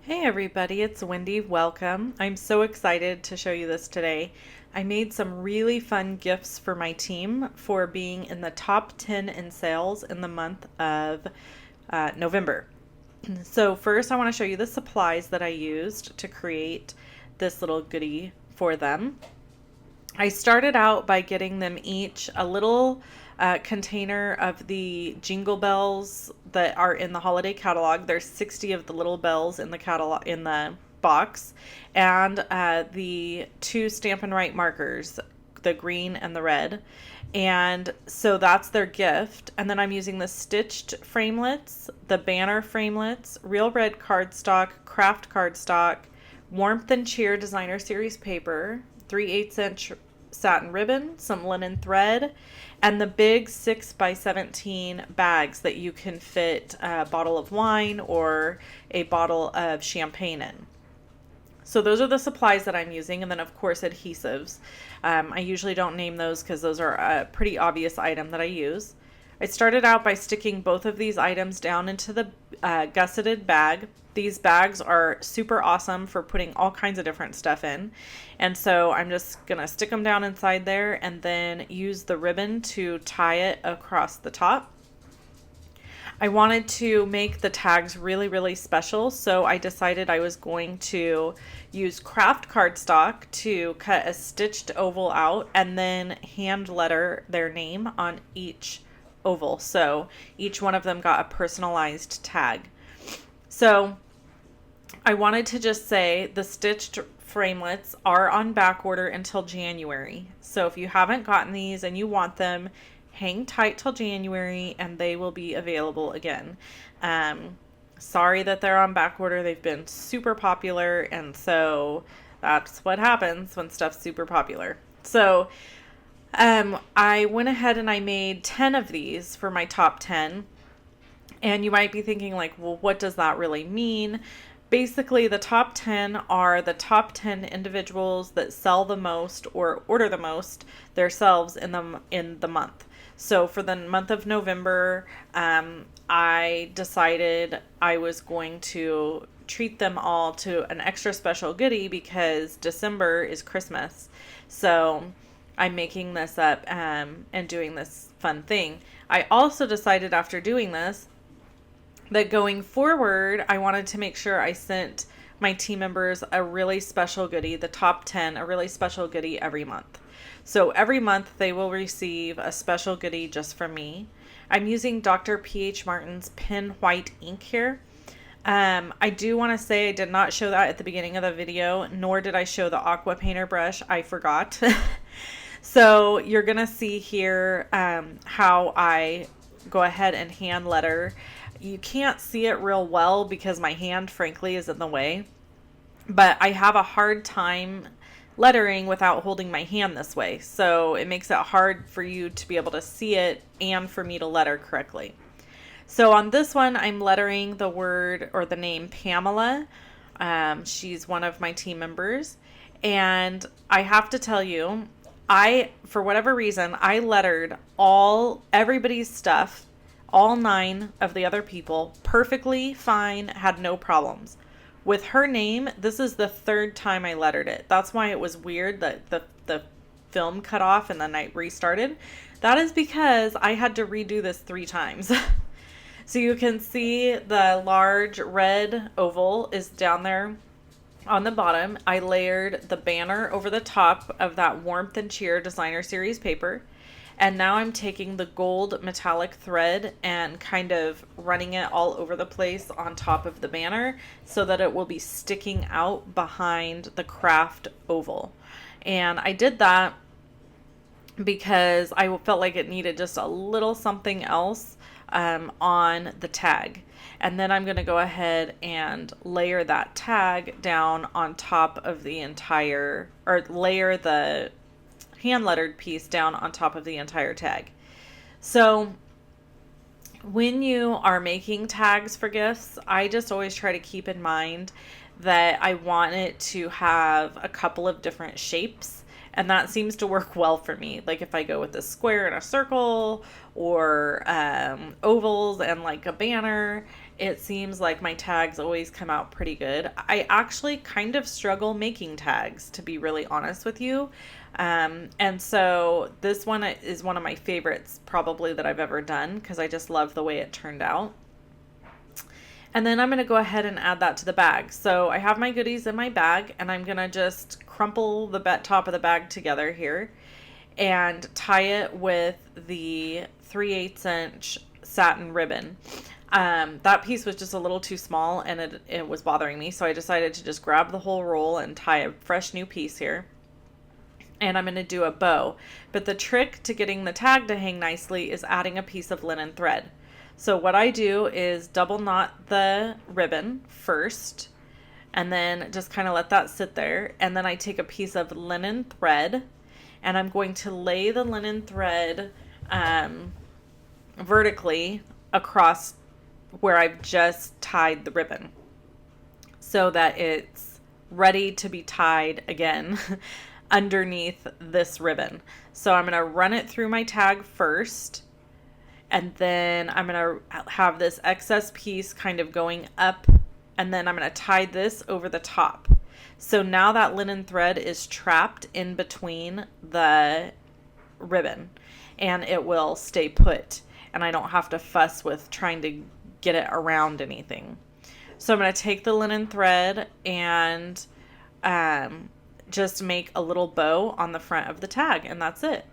Hey everybody, it's Wendy. Welcome. I'm so excited to show you this today. I made some really fun gifts for my team for being in the top 10 in sales in the month of November. So first I want to show you the supplies that I used to create this little goodie for them. I started out by getting them each a little container of the jingle bells that are in the holiday catalog. There's 60 of the little bells in the catalog in the box, and the two Stampin' Write markers, the green and the red. And so that's their gift. And then I'm using the stitched framelits, the banner framelits, real red cardstock, craft cardstock, Warmth and Cheer designer series paper, 3/8 inch satin ribbon, some linen thread, and the big 6x17 bags that you can fit a bottle of wine or a bottle of champagne in. So those are the supplies that I'm using, and then of course adhesives. I usually don't name those because those are a pretty obvious item that I use. I started out by sticking both of these items down into the gusseted bag. These bags are super awesome for putting all kinds of different stuff in. And so I'm just going to stick them down inside there and then use the ribbon to tie it across the top. I wanted to make the tags really, really special, so I decided I was going to use craft cardstock to cut a stitched oval out and then hand letter their name on each oval. So each one of them got a personalized tag. So I wanted to just say the stitched framelits are on back order until January. So if you haven't gotten these and you want them, hang tight till January and they will be available again. Sorry that they're on back order. They've been super popular, and so that's what happens when stuff's super popular. So I went ahead and I made 10 of these for my top 10. And you might be thinking like, well, what does that really mean? Basically, the top 10 are the top 10 individuals that sell the most or order the most themselves in the month. So for the month of November, I decided I was going to treat them all to an extra special goodie because December is Christmas. So I'm making this up and doing this fun thing. I also decided after doing this that going forward, I wanted to make sure I sent my team members a really special goodie, the top 10, a really special goodie every month. So every month they will receive a special goodie just from me. I'm using Dr. P.H. Martin's Pen White ink here. I do want to say I did not show that at the beginning of the video, nor did I show the aqua painter brush. I forgot. So you're going to see here how I go ahead and hand letter. You can't see it real well because my hand, frankly, is in the way. But I have a hard time lettering without holding my hand this way. So it makes it hard for you to be able to see it and for me to letter correctly. So on this one, I'm lettering the word or the name Pamela. She's one of my team members. And I have to tell you, for whatever reason, I lettered everybody's stuff, all 9 of the other people, perfectly fine, had no problems. With her name, this is the 3rd time I lettered it. That's why it was weird that the film cut off and then I restarted. That is because I had to redo this 3 times. So you can see the large red oval is down there on the bottom. I layered the banner over the top of that Warmth and Cheer designer series paper. And now I'm taking the gold metallic thread and kind of running it all over the place on top of the banner so that it will be sticking out behind the craft oval. And I did that because I felt like it needed just a little something else on the tag. And then I'm going to go ahead and layer that tag down on top of the entire, or layer the hand lettered piece down on top of the entire tag. So when you are making tags for gifts, I just always try to keep in mind that I want it to have a couple of different shapes, and that seems to work well for me. Like if I go with a square and a circle, or ovals and like a banner, it seems like my tags always come out pretty good. I actually kind of struggle making tags, to be really honest with you. And so this one is one of my favorites probably that I've ever done because I just love the way it turned out. And then I'm going to go ahead and add that to the bag. So I have my goodies in my bag, and I'm going to just crumple the top of the bag together here and tie it with the 3/8 inch satin ribbon. That piece was just a little too small, and it was bothering me, so I decided to just grab the whole roll and tie a fresh new piece here. And I'm going to do a bow. But the trick to getting the tag to hang nicely is adding a piece of linen thread. So what I do is double knot the ribbon first, and then just kind of let that sit there. And then I take a piece of linen thread, and I'm going to lay the linen thread vertically across where I've just tied the ribbon so that it's ready to be tied again underneath this ribbon. So I'm going to run it through my tag first, and then I'm going to have this excess piece kind of going up, and then I'm going to tie this over the top. So now that linen thread is trapped in between the ribbon, and it will stay put, and I don't have to fuss with trying to get it around anything. So I'm going to take the linen thread and just make a little bow on the front of the tag, and that's it.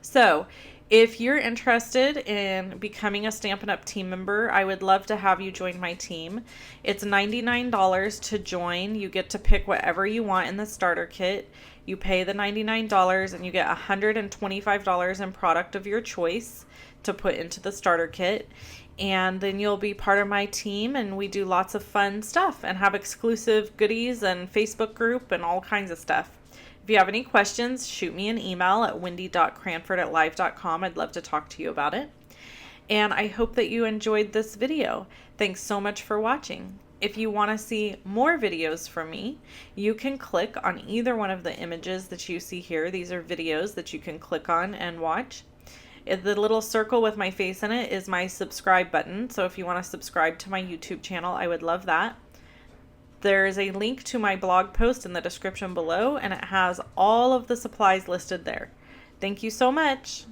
So if you're interested in becoming a Stampin' Up! Team member, I would love to have you join my team. It's $99 to join. You get to pick whatever you want in the starter kit. You pay the $99 and you get $125 in product of your choice to put into the starter kit. And then you'll be part of my team, and we do lots of fun stuff and have exclusive goodies and Facebook group and all kinds of stuff. If you have any questions, shoot me an email at wendy.cranford@live.com. I'd love to talk to you about it. And I hope that you enjoyed this video. Thanks so much for watching. If you want to see more videos from me, you can click on either one of the images that you see here. These are videos that you can click on and watch. The little circle with my face in it is my subscribe button. So if you want to subscribe to my YouTube channel, I would love that. There is a link to my blog post in the description below, and it has all of the supplies listed there. Thank you so much.